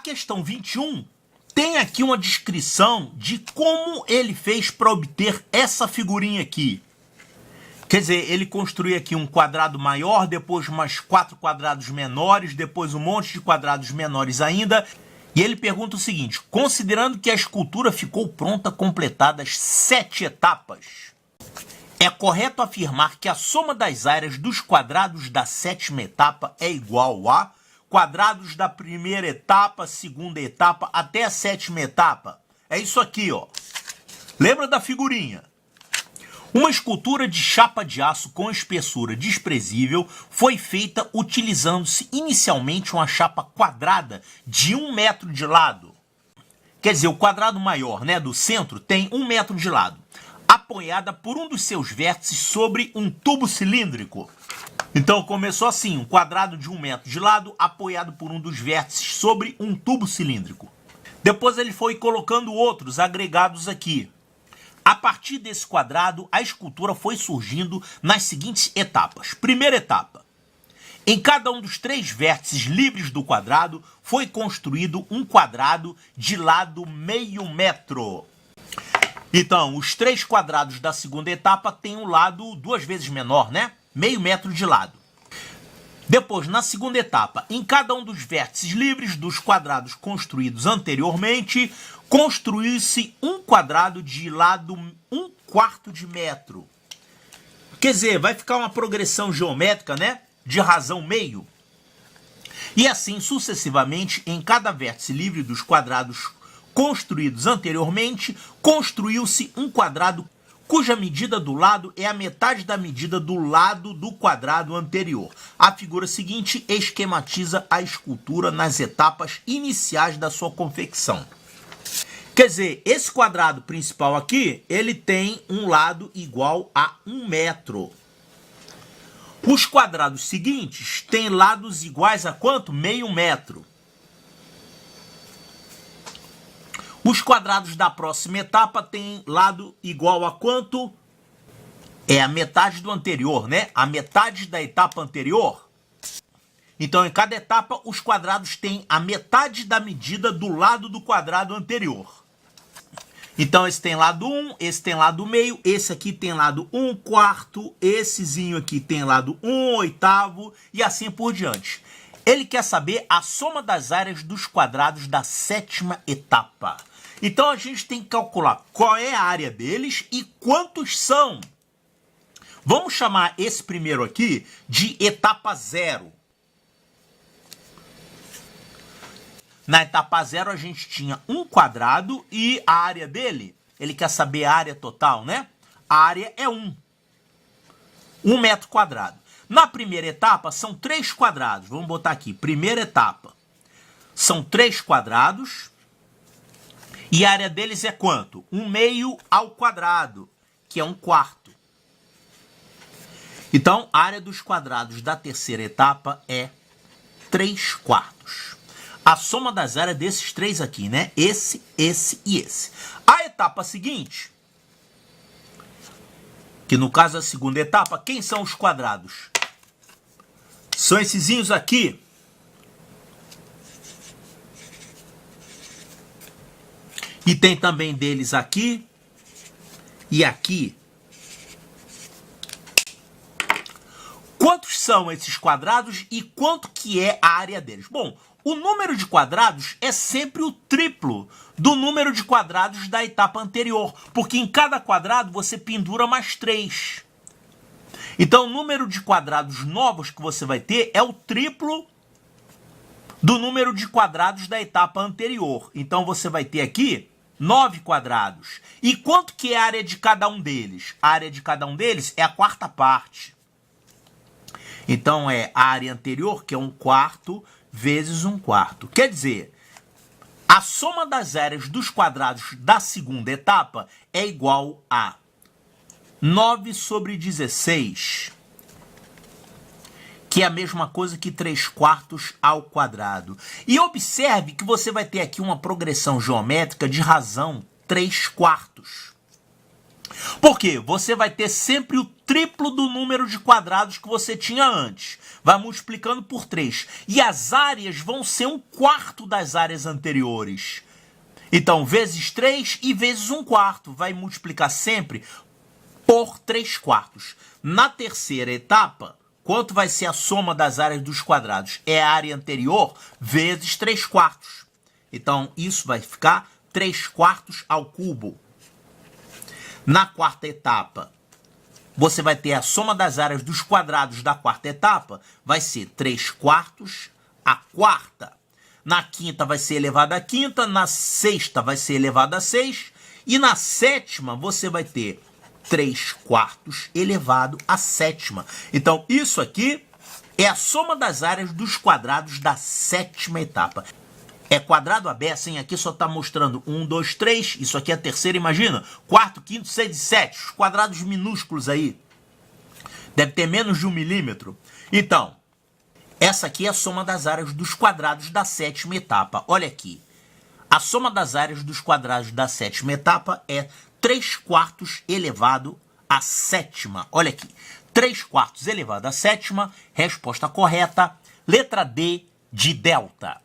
questão 21 tem aqui uma descrição de como ele fez para obter essa figurinha aqui. Quer dizer, ele construiu aqui um quadrado maior, depois mais 4 quadrados menores, depois um monte de quadrados menores ainda. E ele pergunta o seguinte: considerando que a escultura ficou pronta completadas 7 etapas, é correto afirmar que a soma das áreas dos quadrados da 7ª etapa é igual a quadrados da primeira etapa, segunda etapa, até a 7ª etapa? É isso aqui, ó. Lembra da figurinha? Uma escultura de chapa de aço com espessura desprezível foi feita utilizando-se inicialmente uma chapa quadrada de 1 metro de lado. Quer dizer, o quadrado maior, né, do centro tem 1 metro de lado, apoiada por um dos seus vértices sobre um tubo cilíndrico. Então começou assim, um quadrado de 1 metro de lado, apoiado por um dos vértices sobre um tubo cilíndrico. Depois ele foi colocando outros agregados aqui. A partir desse quadrado, a escultura foi surgindo nas seguintes etapas. Primeira etapa. Em cada um dos 3 vértices livres do quadrado, foi construído um quadrado de lado meio metro. Então, os 3 quadrados da segunda etapa têm um lado 2 vezes menor, né? Meio metro de lado. Depois, na segunda etapa, em cada um dos vértices livres dos quadrados construídos anteriormente, construiu-se um quadrado de lado 1/4 de metro. Quer dizer, vai ficar uma progressão geométrica, né? De razão meio. E assim sucessivamente, em cada vértice livre dos quadrados construídos anteriormente, construiu-se um quadrado cuja medida do lado é a metade da medida do lado do quadrado anterior. A figura seguinte esquematiza a escultura nas etapas iniciais da sua confecção. Quer dizer, esse quadrado principal aqui, ele tem um lado igual a 1 metro. Os quadrados seguintes têm lados iguais a quanto? Meio metro. Os quadrados da próxima etapa têm lado igual a quanto? É a metade do anterior, né? A metade da etapa anterior. Então, em cada etapa, os quadrados têm a metade da medida do lado do quadrado anterior. Então, esse tem lado 1, esse tem lado meio, esse aqui tem lado 1/4, essezinho aqui tem lado 1/8 e assim por diante. Ele quer saber a soma das áreas dos quadrados da 7ª etapa. Então, a gente tem que calcular qual é a área deles e quantos são. Vamos chamar esse primeiro aqui de etapa 0. Na etapa 0, a gente tinha um quadrado e a área dele, ele quer saber a área total, né? A área é 1. 1 metro quadrado. Na primeira etapa, são 3 quadrados. Vamos botar aqui, primeira etapa. São 3 quadrados. E a área deles é quanto? 1 meio ao quadrado, que é 1/4. Então, a área dos quadrados da terceira etapa é 3/4. A soma das áreas desses 3 aqui, né? Esse e esse. A etapa seguinte, que no caso é a segunda etapa, quem são os quadrados? São essezinhos aqui. E tem também deles aqui e aqui. Quantos são esses quadrados e quanto que é a área deles? Bom, o número de quadrados é sempre o triplo do número de quadrados da etapa anterior, porque em cada quadrado você pendura mais 3. Então, o número de quadrados novos que você vai ter é o triplo do número de quadrados da etapa anterior. Então, você vai ter aqui 9 quadrados. E quanto que é a área de cada um deles? A área de cada um deles é a 4ª parte. Então, é a área anterior, que é 1/4, vezes 1/4. Quer dizer, a soma das áreas dos quadrados da segunda etapa é igual a 9/16, que é a mesma coisa que 3/4 ao quadrado. E observe que você vai ter aqui uma progressão geométrica de razão 3/4. Por quê? Você vai ter sempre o triplo do número de quadrados que você tinha antes. Vai multiplicando por 3. E as áreas vão ser 1/4 das áreas anteriores. Então, vezes 3 e vezes 1/4. Vai multiplicar sempre por 3/4. Na terceira etapa, quanto vai ser a soma das áreas dos quadrados? É a área anterior vezes 3/4. Então, isso vai ficar 3/4 ao cubo. Na quarta etapa, você vai ter a soma das áreas dos quadrados da quarta etapa, vai ser 3/4 à quarta. Na quinta vai ser elevado à quinta, na sexta vai ser elevado a 6, e na sétima você vai ter 3/4 elevado à sétima. Então, isso aqui é a soma das áreas dos quadrados da sétima etapa. É quadrado aberto, hein? Aqui só está mostrando 1, 2, 3. Isso aqui é a terceira, imagina. Quarto, quinto, 6 e 7. Os quadrados minúsculos aí. Deve ter menos de 1 milímetro. Então, essa aqui é a soma das áreas dos quadrados da sétima etapa. Olha aqui. A soma das áreas dos quadrados da sétima etapa é 3/4 elevado à sétima. Olha aqui. 3/4 elevado à sétima. Resposta correta. Letra D de delta.